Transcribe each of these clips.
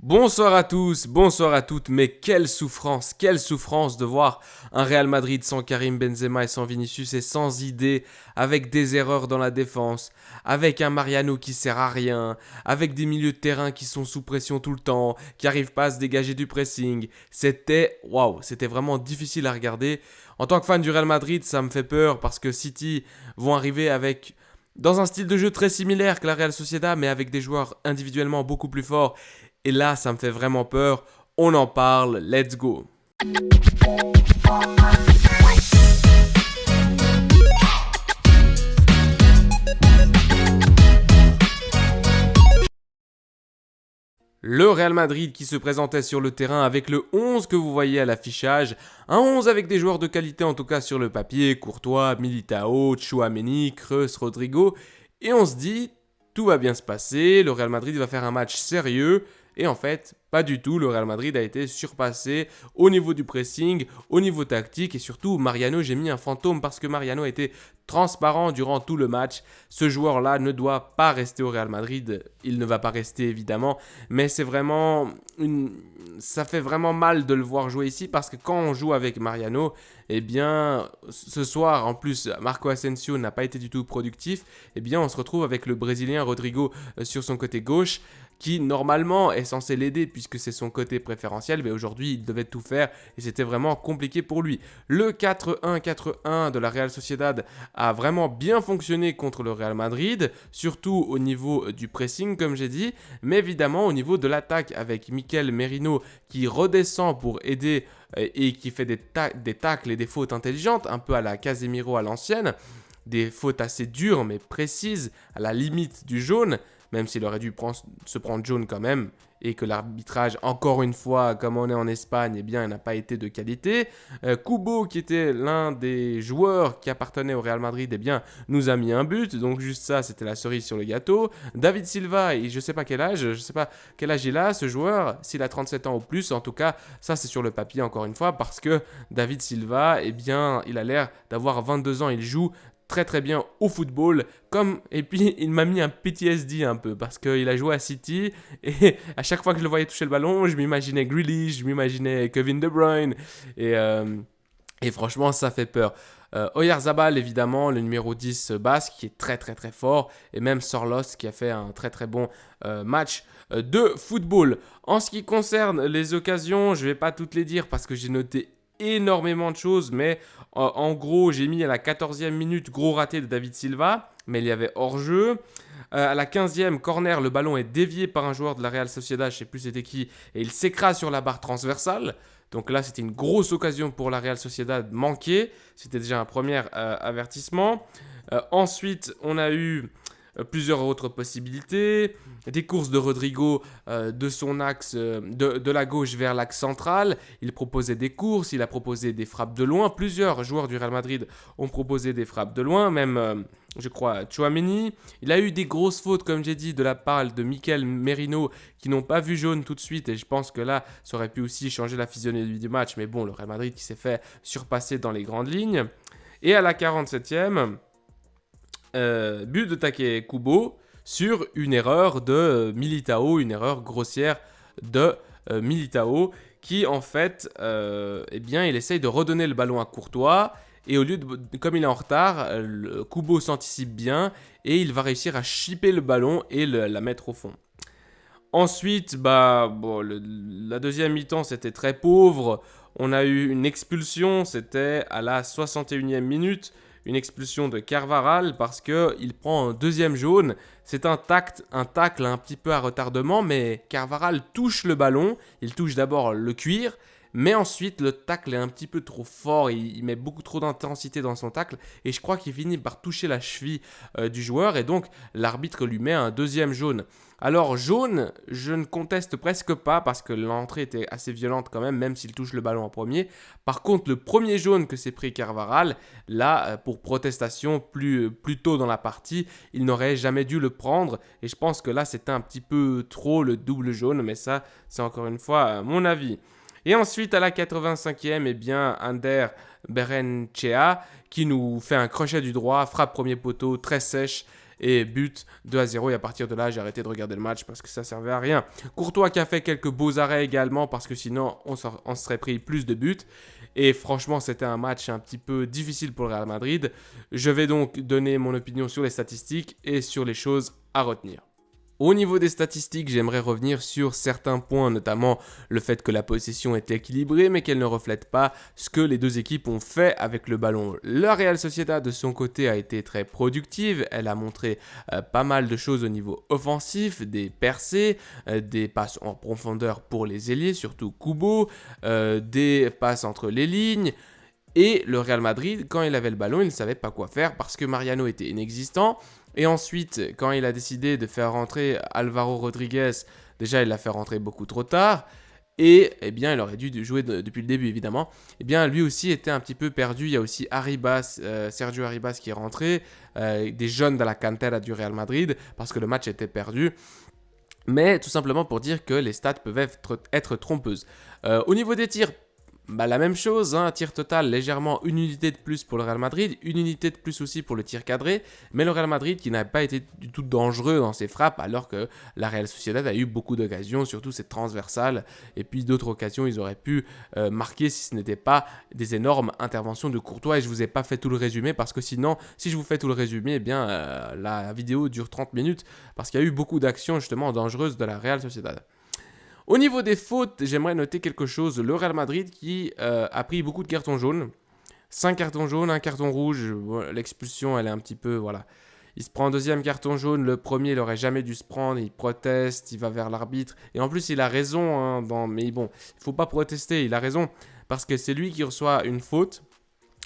Bonsoir à tous, bonsoir à toutes, mais quelle souffrance de voir un Real Madrid sans Karim Benzema et sans Vinicius et sans idée, avec des erreurs dans la défense, avec un Mariano qui sert à rien, avec des milieux de terrain qui sont sous pression tout le temps, qui n'arrivent pas à se dégager du pressing. C'était vraiment difficile à regarder. En tant que fan du Real Madrid, ça me fait peur parce que City vont arriver dans un style de jeu très similaire que la Real Sociedad, mais avec des joueurs individuellement beaucoup plus forts. Et là, ça me fait vraiment peur. On en parle, let's go. Le Real Madrid qui se présentait sur le terrain avec le 11 que vous voyez à l'affichage. Un 11 avec des joueurs de qualité en tout cas sur le papier. Courtois, Militao, Tchouaméni, Kroos, Rodrigo. Et on se dit, tout va bien se passer. Le Real Madrid va faire un match sérieux. Et en fait, pas du tout. Le Real Madrid a été surpassé au niveau du pressing, au niveau tactique. Et surtout, Mariano, j'ai mis un fantôme parce que Mariano a été transparent durant tout le match. Ce joueur-là ne doit pas rester au Real Madrid. Il ne va pas rester évidemment. Mais ça fait vraiment mal de le voir jouer ici parce que quand on joue avec Mariano, eh bien, ce soir, en plus, Marco Asensio n'a pas été du tout productif. Eh bien, on se retrouve avec le Brésilien Rodrigo sur son côté gauche qui normalement est censé l'aider puisque c'est son côté préférentiel, mais aujourd'hui il devait tout faire et c'était vraiment compliqué pour lui. Le 4-1-4-1 de la Real Sociedad a vraiment bien fonctionné contre le Real Madrid, surtout au niveau du pressing comme j'ai dit, mais évidemment au niveau de l'attaque avec Mikel Merino qui redescend pour aider et qui fait des tacles et des fautes intelligentes, un peu à la Casemiro à l'ancienne, des fautes assez dures mais précises, à la limite du jaune, même s'il aurait dû se prendre jaune quand même, et que l'arbitrage, encore une fois, comme on est en Espagne, eh bien, n'a pas été de qualité. Kubo, qui était l'un des joueurs qui appartenait au Real Madrid, eh bien, nous a mis un but, donc juste ça, c'était la cerise sur le gâteau. David Silva, et je sais pas quel âge il a, ce joueur, s'il a 37 ans ou plus, en tout cas, ça c'est sur le papier, encore une fois, parce que David Silva, eh bien, il a l'air d'avoir 22 ans, il joue très très bien au football et puis il m'a mis un PTSD un peu parce qu'il a joué à City et à chaque fois que je le voyais toucher le ballon je m'imaginais Grealish, je m'imaginais Kevin De Bruyne et franchement ça fait peur. Oyarzabal évidemment, le numéro 10 basque qui est très très très fort et même Sorlos qui a fait un très très bon match de football. En ce qui concerne les occasions, je vais pas toutes les dire parce que j'ai noté énormément de choses, mais en gros, j'ai mis à la 14e minute gros raté de David Silva, mais il y avait hors-jeu. À la 15e, corner, le ballon est dévié par un joueur de la Real Sociedad, je ne sais plus c'était qui, et il s'écrase sur la barre transversale. Donc là, c'était une grosse occasion pour la Real Sociedad manquée. C'était déjà un premier avertissement. Ensuite, on a eu plusieurs autres possibilités, des courses de Rodrigo de son axe de la gauche vers l'axe central, il proposait des courses, il a proposé des frappes de loin, plusieurs joueurs du Real Madrid ont proposé des frappes de loin, même je crois Tchouaméni, il a eu des grosses fautes comme j'ai dit de la part de Mikel Merino qui n'ont pas vu jaune tout de suite et je pense que là ça aurait pu aussi changer la physionomie du match, mais bon le Real Madrid qui s'est fait surpasser dans les grandes lignes. Et à la 47e, but de Take Kubo sur une erreur de Militao, une erreur grossière de Militao qui en fait, eh bien, il essaye de redonner le ballon à Courtois et au lieu de, comme il est en retard, Kubo s'anticipe bien et il va réussir à chipper le ballon et la mettre au fond. Ensuite, la deuxième mi-temps, c'était très pauvre. On a eu une expulsion, c'était à la 61e minute, une expulsion de Carvajal parce qu'il prend un deuxième jaune. C'est un tacle un petit peu à retardement, mais Carvajal touche le ballon. Il touche d'abord le cuir, mais ensuite le tacle est un petit peu trop fort. Il met beaucoup trop d'intensité dans son tacle et je crois qu'il finit par toucher la cheville du joueur et donc l'arbitre lui met un deuxième jaune. Alors jaune, je ne conteste presque pas parce que l'entrée était assez violente quand même s'il touche le ballon en premier. Par contre, le premier jaune que s'est pris Carvajal, là, pour protestation plus tôt dans la partie, il n'aurait jamais dû le prendre. Et je pense que là, c'était un petit peu trop le double jaune, mais ça, c'est encore une fois mon avis. Et ensuite, à la 85e, eh bien, Ander Berenchea qui nous fait un crochet du droit, frappe premier poteau, très sèche. et but 2-0. Et à partir de là, j'ai arrêté de regarder le match parce que ça servait à rien. Courtois qui a fait quelques beaux arrêts également parce que sinon on serait pris plus de buts. Et franchement, c'était un match un petit peu difficile pour le Real Madrid. Je vais donc donner mon opinion sur les statistiques et sur les choses à retenir. Au niveau des statistiques, j'aimerais revenir sur certains points, notamment le fait que la possession est équilibrée, mais qu'elle ne reflète pas ce que les deux équipes ont fait avec le ballon. La Real Sociedad, de son côté, a été très productive. Elle a montré pas mal de choses au niveau offensif, des percées, des passes en profondeur pour les ailiers, surtout Kubo, des passes entre les lignes. Et le Real Madrid, quand il avait le ballon, il ne savait pas quoi faire parce que Mariano était inexistant. Et ensuite, quand il a décidé de faire rentrer Alvaro Rodriguez, déjà il l'a fait rentrer beaucoup trop tard. Et eh bien, il aurait dû jouer depuis le début, évidemment. Eh bien, lui aussi était un petit peu perdu. Il y a aussi Arribas, Sergio Arribas qui est rentré, des jeunes de la cantera du Real Madrid, parce que le match était perdu. Mais tout simplement pour dire que les stats peuvent être trompeuses. Au niveau des tirs, la même chose, tir total légèrement une unité de plus pour le Real Madrid, une unité de plus aussi pour le tir cadré, mais le Real Madrid qui n'a pas été du tout dangereux dans ses frappes alors que la Real Sociedad a eu beaucoup d'occasions, surtout cette transversale, et puis d'autres occasions ils auraient pu marquer si ce n'était pas des énormes interventions de Courtois. Et je ne vous ai pas fait tout le résumé parce que sinon, si je vous fais tout le résumé, eh bien la vidéo dure 30 minutes parce qu'il y a eu beaucoup d'actions justement dangereuses de la Real Sociedad. Au niveau des fautes, j'aimerais noter quelque chose. Le Real Madrid qui a pris beaucoup de cartons jaunes. 5 cartons jaunes, un carton rouge. L'expulsion, elle est un petit peu... Voilà. Il se prend un deuxième carton jaune. Le premier, il n'aurait jamais dû se prendre. Il proteste, il va vers l'arbitre. Et en plus, il a raison. Mais bon, il ne faut pas protester. Il a raison. Parce que c'est lui qui reçoit une faute.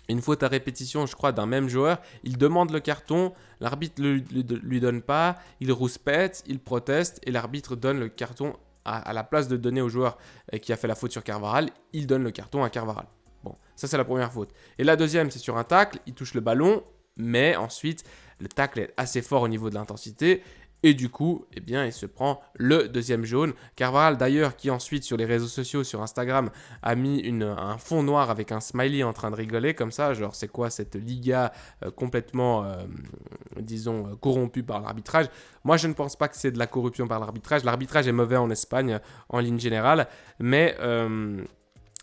Une faute à répétition, je crois, d'un même joueur. Il demande le carton. L'arbitre ne lui donne pas. Il rouspète, il proteste. Et l'arbitre donne le carton à la place de donner au joueur qui a fait la faute sur Carvajal, il donne le carton à Carvajal. Bon, ça c'est la première faute. Et la deuxième, c'est sur un tacle, il touche le ballon, mais ensuite, le tacle est assez fort au niveau de l'intensité. Et du coup, eh bien, il se prend le deuxième jaune. Carvajal, d'ailleurs, qui ensuite, sur les réseaux sociaux, sur Instagram, a mis un fond noir avec un smiley en train de rigoler comme ça. Genre, c'est quoi cette Liga complètement, disons, corrompue par l'arbitrage? Moi, je ne pense pas que c'est de la corruption par l'arbitrage. L'arbitrage est mauvais en Espagne, en ligne générale. Mais...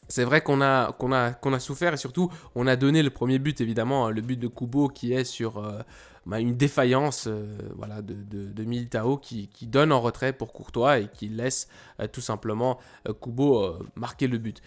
c'est vrai qu'on a souffert et surtout on a donné le premier but, évidemment, le but de Kubo qui est sur une défaillance de Militao qui donne en retrait pour Courtois et qui laisse tout simplement Kubo marquer le but.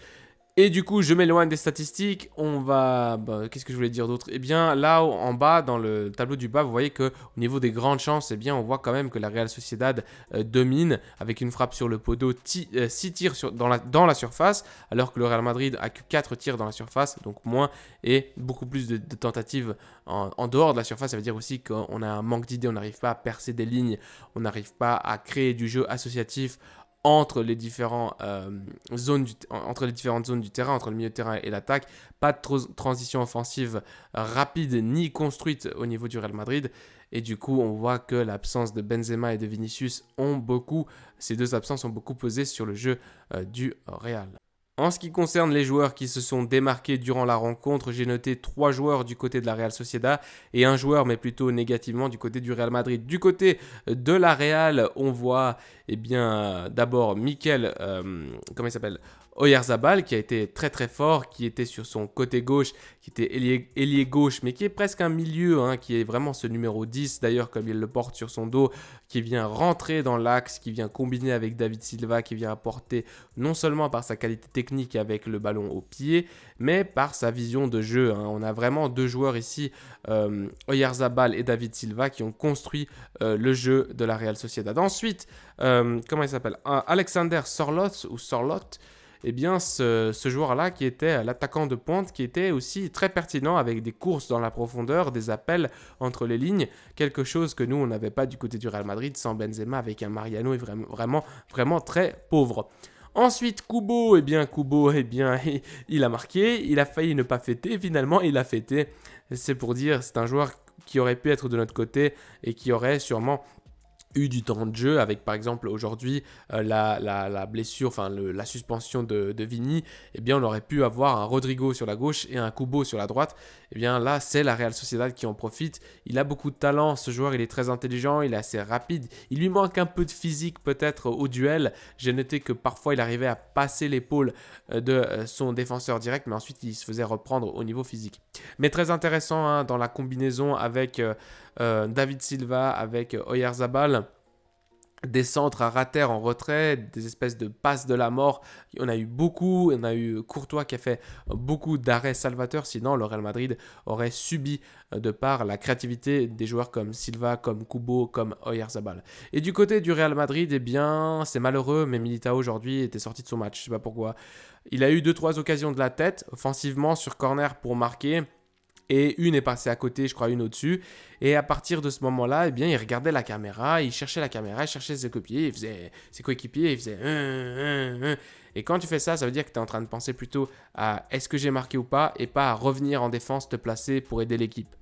Et du coup, je m'éloigne des statistiques. Qu'est-ce que je voulais dire d'autre? Eh bien, là, en bas, dans le tableau du bas, vous voyez qu'au niveau des grandes chances, eh bien, on voit quand même que la Real Sociedad domine avec une frappe sur le poteau, 6 tirs dans la surface, alors que le Real Madrid a que 4 tirs dans la surface, donc moins, et beaucoup plus de tentatives en dehors de la surface. Ça veut dire aussi qu'on a un manque d'idées, on n'arrive pas à percer des lignes, on n'arrive pas à créer du jeu associatif entre les différentes zones du terrain, entre le milieu de terrain et l'attaque. Pas de transition offensive rapide ni construite au niveau du Real Madrid. Et du coup, on voit que l'absence de Benzema et de Vinicius ces deux absences ont beaucoup pesé sur le jeu du Real. En ce qui concerne les joueurs qui se sont démarqués durant la rencontre, j'ai noté 3 joueurs du côté de la Real Sociedad et un joueur, mais plutôt négativement, du côté du Real Madrid. Du côté de la Real, on voit d'abord Mikel, comment il s'appelle, Oyarzabal, qui a été très très fort, qui était sur son côté gauche, qui était ailier gauche, mais qui est presque un milieu, qui est vraiment ce numéro 10, d'ailleurs, comme il le porte sur son dos, qui vient rentrer dans l'axe, qui vient combiner avec David Silva, qui vient apporter non seulement par sa qualité technique avec le ballon au pied, mais par sa vision de jeu. On a vraiment 2 joueurs ici, Oyarzabal et David Silva, qui ont construit le jeu de la Real Sociedad. Ensuite, comment il s'appelle, Alexander Sorloth, eh bien, ce joueur-là qui était l'attaquant de pointe, qui était aussi très pertinent avec des courses dans la profondeur, des appels entre les lignes, quelque chose que nous, on n'avait pas du côté du Real Madrid sans Benzema, avec un Mariano vraiment très pauvre. Ensuite, Kubo, il a marqué, il a failli ne pas fêter, finalement, il a fêté. C'est pour dire, c'est un joueur qui aurait pu être de notre côté et qui aurait sûrement eu du temps de jeu avec par exemple aujourd'hui la blessure, enfin la suspension de Vini, eh bien on aurait pu avoir un Rodrigo sur la gauche et un Kubo sur la droite. Eh bien là c'est la Real Sociedad qui en profite. Il a beaucoup de talent, ce joueur il est très intelligent, il est assez rapide, il lui manque un peu de physique peut-être au duel. J'ai noté que parfois il arrivait à passer l'épaule de son défenseur direct, mais ensuite il se faisait reprendre au niveau physique. Mais très intéressant hein, dans la combinaison avec David Silva, avec Oyarzabal, des centres à rater en retrait, des espèces de passes de la mort. On a eu beaucoup, on a eu Courtois qui a fait beaucoup d'arrêts salvateurs, sinon le Real Madrid aurait subi de par la créativité des joueurs comme Silva, comme Kubo, comme Oyarzabal. Et du côté du Real Madrid, eh bien c'est malheureux, mais Militao aujourd'hui était sorti de son match, je ne sais pas pourquoi. Il a eu 2-3 occasions de la tête, offensivement sur corner pour marquer. Et une est passée à côté, je crois une au-dessus. Et à partir de ce moment-là, eh bien, il regardait la caméra, il cherchait la caméra, il cherchait ses coéquipiers, il faisait ses coéquipiers, il faisait Et quand tu fais ça, ça veut dire que tu es en train de penser plutôt à est-ce que j'ai marqué ou pas, et pas à revenir en défense, te placer pour aider l'équipe.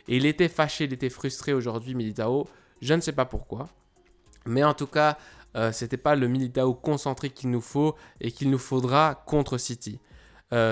Et il était fâché, il était frustré aujourd'hui, Militao. Je ne sais pas pourquoi. Mais en tout cas, c'était pas le Militao concentré qu'il nous faut et qu'il nous faudra contre City.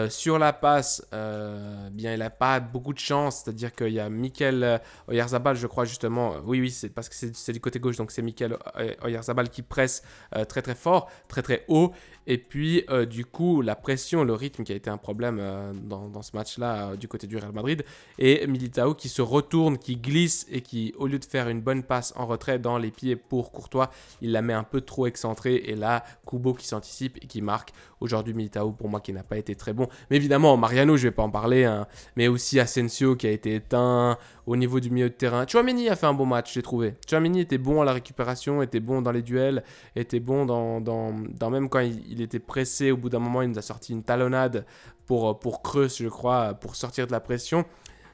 Sur la passe, bien, il n'a pas beaucoup de chance, c'est-à-dire qu'il y a Mikel Oyarzabal, je crois justement, oui, c'est parce que c'est du côté gauche, donc c'est Mikel Oyarzabal qui presse très très fort, très très haut, et puis du coup la pression, le rythme qui a été un problème dans ce match-là du côté du Real Madrid, et Militao qui se retourne, qui glisse et qui, au lieu de faire une bonne passe en retrait dans les pieds pour Courtois, il la met un peu trop excentrée, et là Kubo qui s'anticipe et qui marque. Aujourd'hui Militao pour moi qui n'a pas été très bon, mais évidemment Mariano je vais pas en parler hein. Mais aussi Asensio qui a été éteint au niveau du milieu de terrain. Tchouaméni a fait un bon match, j'ai trouvé. Tchouaméni était bon à la récupération, était bon dans les duels, était bon dans même quand il était pressé, au bout d'un moment il nous a sorti une talonnade pour Kreus je crois, pour sortir de la pression.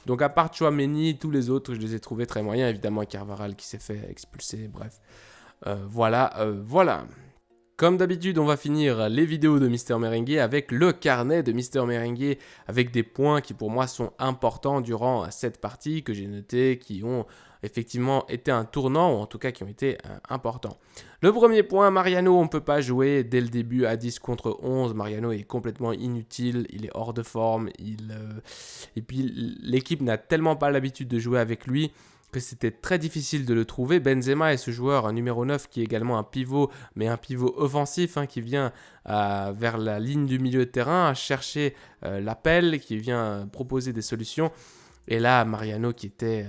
Donc à part Tchouaméni, tous les autres je les ai trouvés très moyens, évidemment Carvajal qui s'est fait expulser, bref. Voilà. Comme d'habitude, on va finir les vidéos de Mister Merengue avec le carnet de Mister Merengue, avec des points qui pour moi sont importants durant cette partie que j'ai notés, qui ont effectivement été un tournant, ou en tout cas qui ont été importants. Le premier point, Mariano, on ne peut pas jouer dès le début à 10 contre 11. Mariano est complètement inutile, il est hors de forme, et puis l'équipe n'a tellement pas l'habitude de jouer avec lui que c'était très difficile de le trouver. Benzema est ce joueur, un numéro 9 qui est également un pivot, mais un pivot offensif qui vient vers la ligne du milieu de terrain, chercher l'appel, qui vient proposer des solutions. Et là, Mariano qui était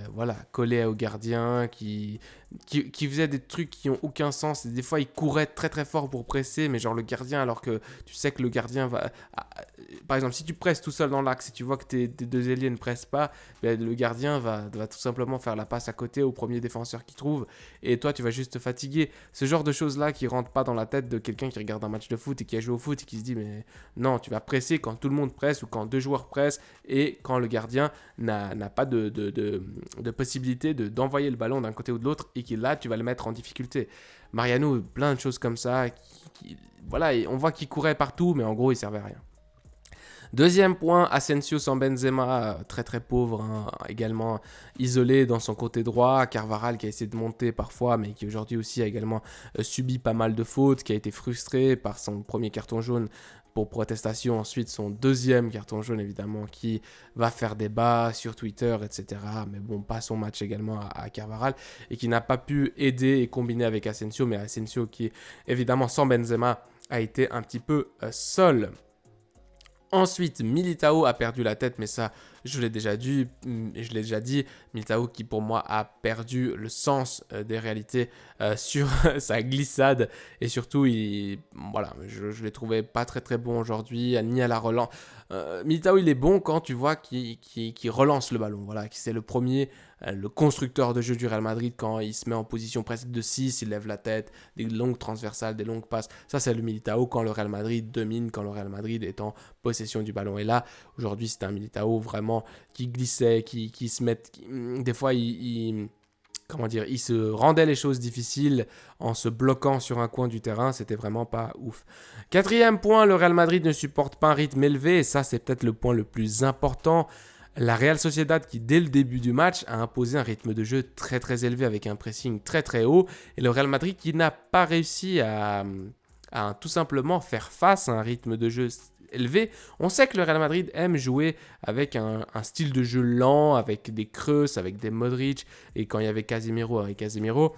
collé au gardien, qui faisait des trucs qui n'ont aucun sens. Et des fois, il courait très très fort pour presser, mais genre le gardien, alors que tu sais que le gardien va... Par exemple, si tu presses tout seul dans l'axe et tu vois que tes deux ailiers ne pressent pas, ben, le gardien va tout simplement faire la passe à côté au premier défenseur qu'il trouve. Et toi, tu vas juste te fatiguer. Ce genre de choses-là qui ne rentrent pas dans la tête de quelqu'un qui regarde un match de foot et qui a joué au foot et qui se dit, mais non, tu vas presser quand tout le monde presse ou quand deux joueurs pressent et quand le gardien n'a pas de possibilité d'envoyer le ballon d'un côté ou de l'autre et que là, tu vas le mettre en difficulté. Mariano, plein de choses comme ça. On voit qu'il courait partout, mais en gros, il servait à rien. Deuxième point, Asensio sans Benzema, très très pauvre, également isolé dans son côté droit. Carvajal qui a essayé de monter parfois, mais qui aujourd'hui aussi a également subi pas mal de fautes, qui a été frustré par son premier carton jaune pour protestation, ensuite son deuxième carton jaune évidemment qui va faire débat sur Twitter, etc. Mais bon, pas son match également à Carvajal et qui n'a pas pu aider et combiner avec Asensio, mais Asensio qui évidemment sans Benzema a été un petit peu seul. Ensuite, Militao a perdu la tête, mais ça, je l'ai déjà dit. Militao qui, pour moi, a perdu le sens des réalités sur sa glissade. Et surtout, je l'ai trouvé pas très très bon aujourd'hui, ni à la relance. Militao, il est bon quand tu vois qu'il relance le ballon. Voilà, c'est le premier, le constructeur de jeu du Real Madrid quand il se met en position presque de 6, il lève la tête, des longues transversales, des longues passes. Ça, c'est le Militao quand le Real Madrid domine, quand le Real Madrid est en possession du ballon. Et là, aujourd'hui, c'est un Militao vraiment qui glissait, qui se met... des fois, il se rendait les choses difficiles en se bloquant sur un coin du terrain. C'était vraiment pas ouf. Quatrième point, le Real Madrid ne supporte pas un rythme élevé. Et ça, c'est peut-être le point le plus important. La Real Sociedad qui, dès le début du match, a imposé un rythme de jeu très très élevé avec un pressing très très haut. Et le Real Madrid qui n'a pas réussi à tout simplement faire face à un rythme de jeu élevé. On sait que le Real Madrid aime jouer avec un style de jeu lent, avec des Kroos, avec des Modric. Et quand il y avait Casemiro, avec Casemiro,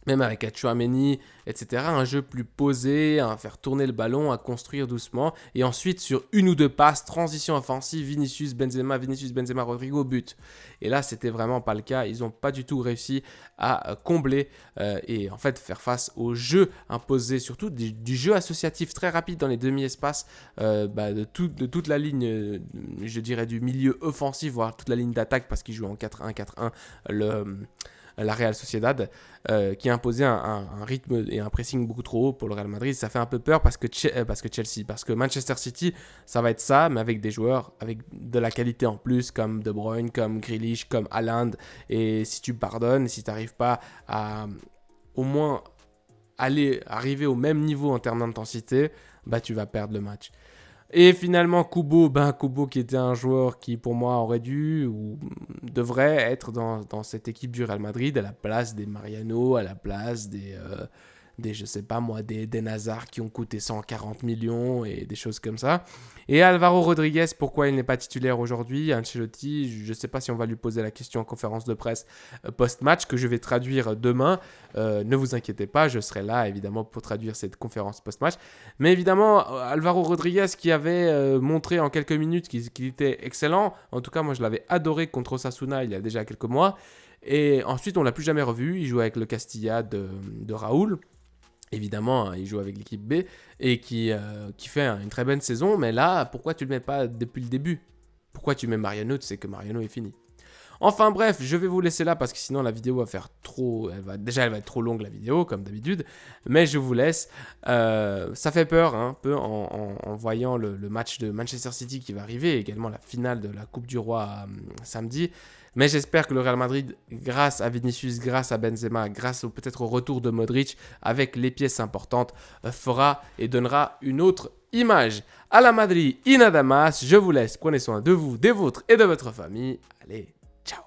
même avec Tchouaméni, etc. Un jeu plus posé, à faire tourner le ballon, à construire doucement. Et ensuite, sur une ou deux passes, transition offensive, Vinicius, Benzema, Rodrigo, but. Et là, c'était vraiment pas le cas. Ils n'ont pas du tout réussi à combler et en fait faire face au jeu imposé, surtout du jeu associatif très rapide dans les demi-espaces de toute la ligne, je dirais du milieu offensif, voire toute la ligne d'attaque parce qu'ils jouent en 4-1-4-1, la Real Sociedad, qui a imposé un rythme et un pressing beaucoup trop haut pour le Real Madrid. Ça fait un peu peur parce que Manchester City, ça va être ça, mais avec des joueurs avec de la qualité en plus, comme De Bruyne, comme Grealish, comme Haaland. Et si tu pardonnes, si tu n'arrives pas à au moins arriver au même niveau en termes d'intensité, tu vas perdre le match. Et finalement, Kubo qui était un joueur qui, pour moi, aurait dû ou devrait être dans cette équipe du Real Madrid à la place des Mariano, à la place je sais pas moi, des Nazar qui ont coûté 140 millions et des choses comme ça. Et Alvaro Rodriguez, pourquoi il n'est pas titulaire aujourd'hui? Ancelotti, je ne sais pas si on va lui poser la question en conférence de presse post-match que je vais traduire demain. Ne vous inquiétez pas, je serai là évidemment pour traduire cette conférence post-match. Mais évidemment, Alvaro Rodriguez qui avait montré en quelques minutes qu'il était excellent. En tout cas, moi je l'avais adoré contre Osasuna il y a déjà quelques mois. Et ensuite, on ne l'a plus jamais revu. Il jouait avec le Castilla de Raúl. Évidemment, il joue avec l'équipe B et qui fait une très bonne saison. Mais là, pourquoi tu ne le mets pas depuis le début? Pourquoi tu mets Mariano? Tu sais que Mariano est fini. Enfin bref, je vais vous laisser là parce que sinon la vidéo va faire trop... Elle va être trop longue la vidéo, comme d'habitude. Mais je vous laisse. Ça fait peur un peu en voyant le match de Manchester City qui va arriver. Et également la finale de la Coupe du Roi samedi. Mais j'espère que le Real Madrid, grâce à Vinicius, grâce à Benzema, grâce peut-être au retour de Modric, avec les pièces importantes, fera et donnera une autre image. À la Madrid, Inadamas, je vous laisse. Prenez soin de vous, des vôtres et de votre famille. Allez, ciao.